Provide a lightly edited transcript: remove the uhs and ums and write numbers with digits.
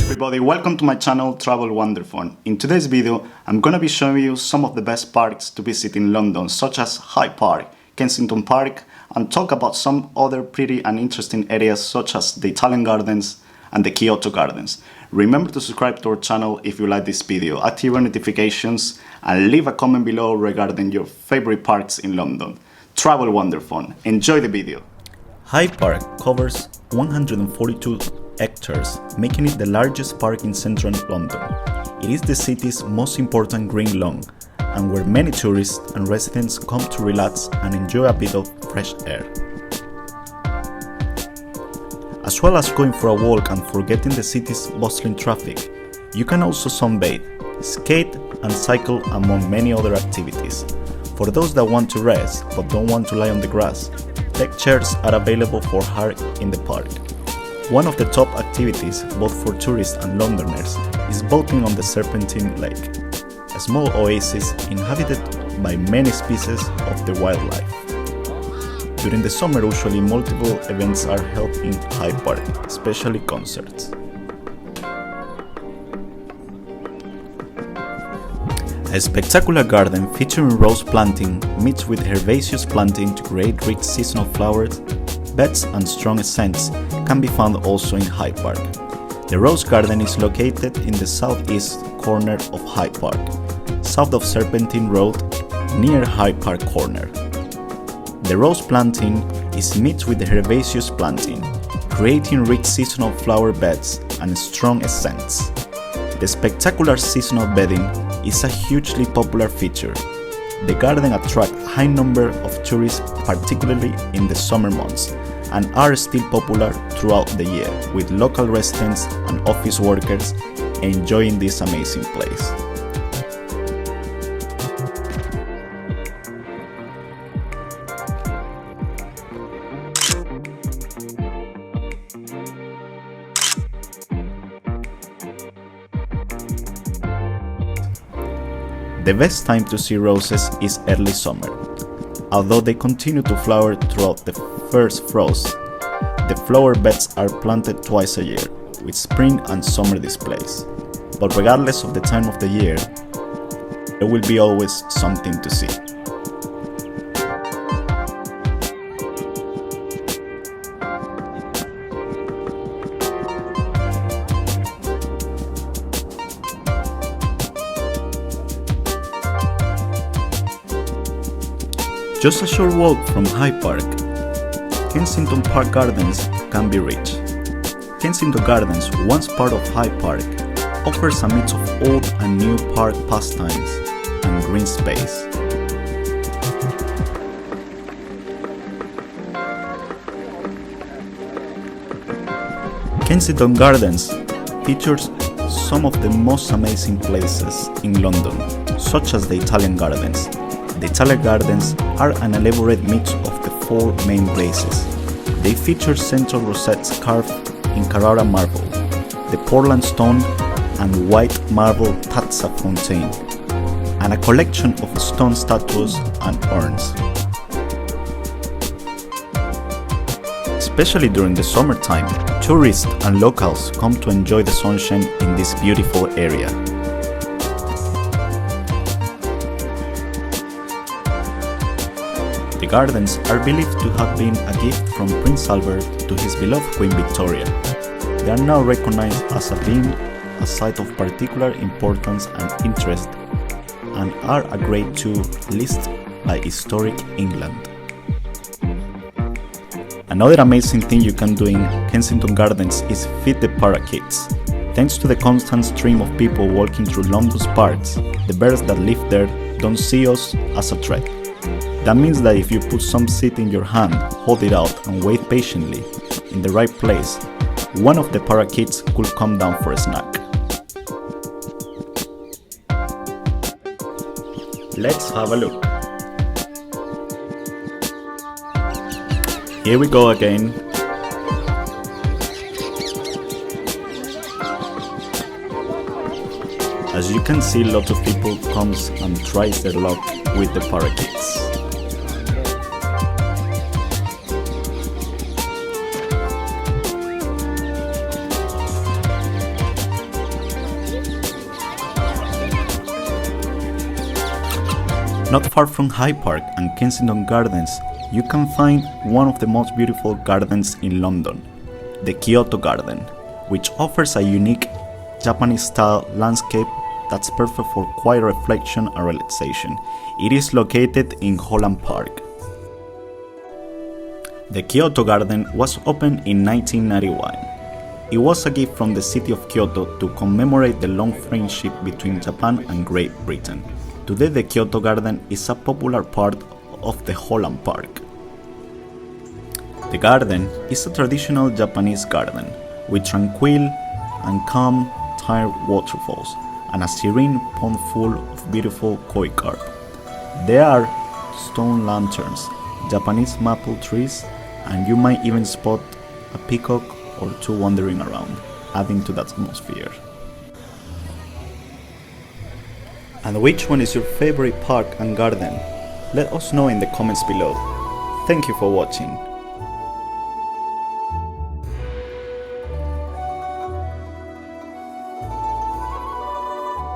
Everybody, welcome to my channel Travel Wonderful. In today's video, I'm gonna be showing you some of the best parks to visit in London, such as Hyde Park, Kensington Park, and talk about some other pretty and interesting areas such as the Italian Gardens and the Kyoto Gardens. Remember to subscribe to our channel if you like this video, activate your notifications, and leave a comment below regarding your favorite parks in London. Travel Wonderful. Enjoy the video. Hyde Park covers 142 hectares, making it the largest park in central London. It is the city's most important green lawn, and where many tourists and residents come to relax and enjoy a bit of fresh air. As well as going for a walk and forgetting the city's bustling traffic, you can also sunbathe, skate and cycle among many other activities. For those that want to rest but don't want to lie on the grass, deck chairs are available for hire in the park. One of the top activities, both for tourists and Londoners, is boating on the Serpentine Lake, a small oasis inhabited by many species of the wildlife. During the summer, usually multiple events are held in Hyde Park, especially concerts. A spectacular garden featuring rose planting meets with herbaceous planting to create rich seasonal flowers, beds and strong scents can be found also in Hyde Park. The Rose Garden is located in the southeast corner of Hyde Park, south of Serpentine Road, near Hyde Park Corner. The rose planting is mixed with the herbaceous planting, creating rich seasonal flower beds and strong scents. The spectacular seasonal bedding is a hugely popular feature. The garden attracts a high number of tourists, particularly in the summer months, and are still popular throughout the year, with local residents and office workers enjoying this amazing place. The best time to see roses is early summer. Although they continue to flower throughout the first frost, the flower beds are planted twice a year, with spring and summer displays. But regardless of the time of the year, there will be always something to see. Just a short walk from Hyde Park, Kensington Park Gardens can be reached. Kensington Gardens, once part of Hyde Park, offers a mix of old and new park pastimes and green space. Kensington Gardens features some of the most amazing places in London, such as the Italian Gardens. The Italian Gardens are an elaborate mix of the four main blazes. They feature central rosettes carved in Carrara marble, the Portland stone and white marble Tazza fountain, and a collection of stone statues and urns. Especially during the summertime, tourists and locals come to enjoy the sunshine in this beautiful area. The gardens are believed to have been a gift from Prince Albert to his beloved Queen Victoria. They are now recognized as being a site of particular importance and interest, and are a grade 2 list by Historic England. Another amazing thing you can do in Kensington Gardens is feed the parakeets. Thanks to the constant stream of people walking through London's parks, the birds that live there don't see us as a threat. That means that if you put some seed in your hand, hold it out and wait patiently in the right place, one of the parakeets could come down for a snack. Let's have a look. Here we go again. As you can see, lots of people comes and tries their luck with the parakeets. Not far from Hyde Park and Kensington Gardens, you can find one of the most beautiful gardens in London, the Kyoto Garden, which offers a unique Japanese-style landscape that's perfect for quiet reflection and relaxation. It is located in Hyde Park. The Kyoto Garden was opened in 1991. It was a gift from the city of Kyoto to commemorate the long friendship between Japan and Great Britain. Today, the Kyoto Garden is a popular part of the Hyde Park. The garden is a traditional Japanese garden with tranquil and calm tide waterfalls and a serene pond full of beautiful koi carp. There are stone lanterns, Japanese maple trees, and you might even spot a peacock or two wandering around, adding to the atmosphere. And which one is your favorite park and garden? Let us know in the comments below. Thank you for watching.